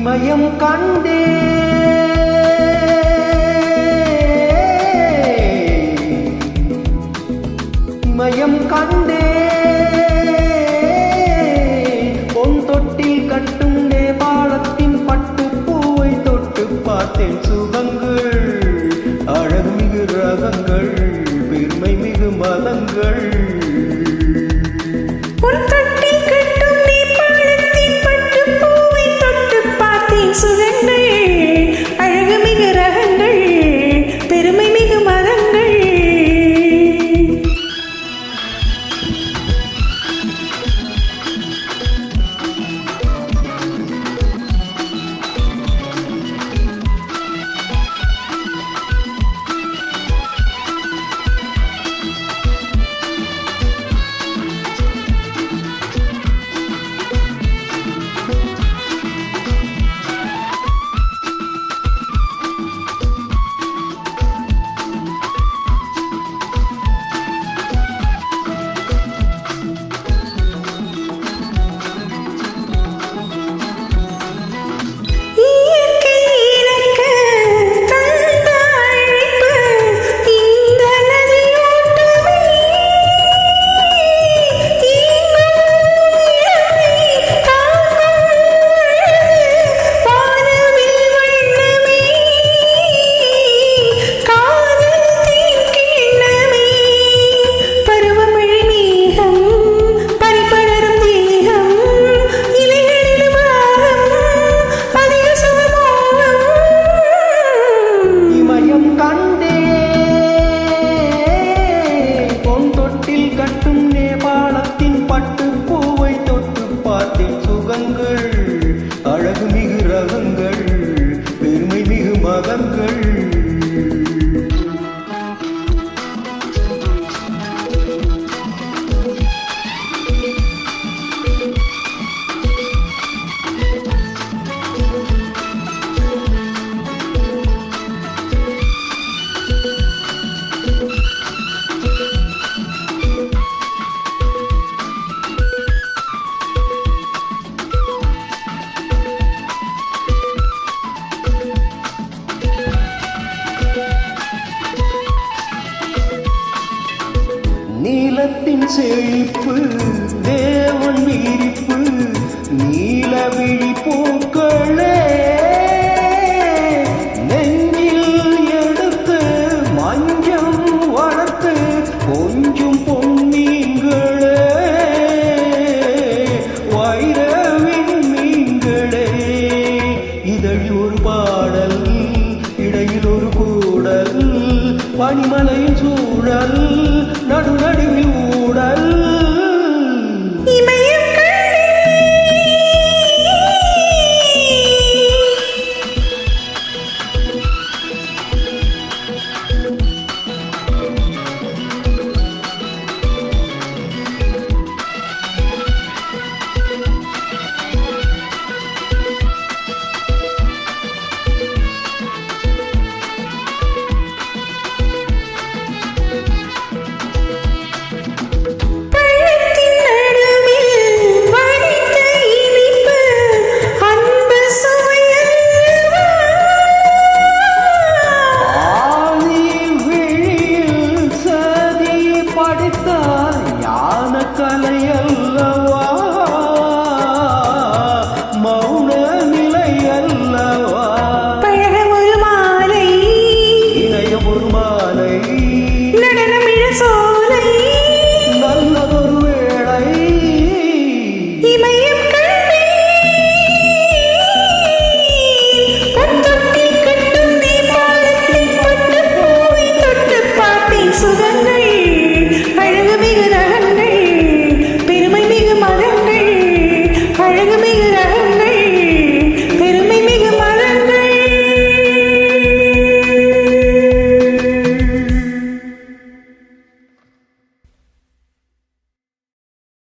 இமயம் கண்டே இமயம் கண்டே பொன் தொட்டில் கட்டும் நேபாளத்தின் பட்டு பூவை தொட்டு பார்த்தேன் சுகங்கள் அழகுமிகு ரகங்கள் பெருமை மிகு மதங்கள் கட்டும் நேபாளத்தின் பட்டு பூவை தொட்டு பார்த்தேன் சுகங்கள் அழகு மிகு ரகங்கள் பெருமை மிகு மதங்கள் நீலத்தின் செழிப்பு தேவன் விரிப்பு நீலவிழி பூக்களே நெஞ்சில் எடுத்து மஞ்சம் வளர்த்து கொஞ்சம் பொன்னீங்களே வைரவின் மீன்களே இதழில் ஒரு பாடல் இடையில் ஒரு கூடல் பனிமலையின் சூழல் நடுநடுவில் ஊடல்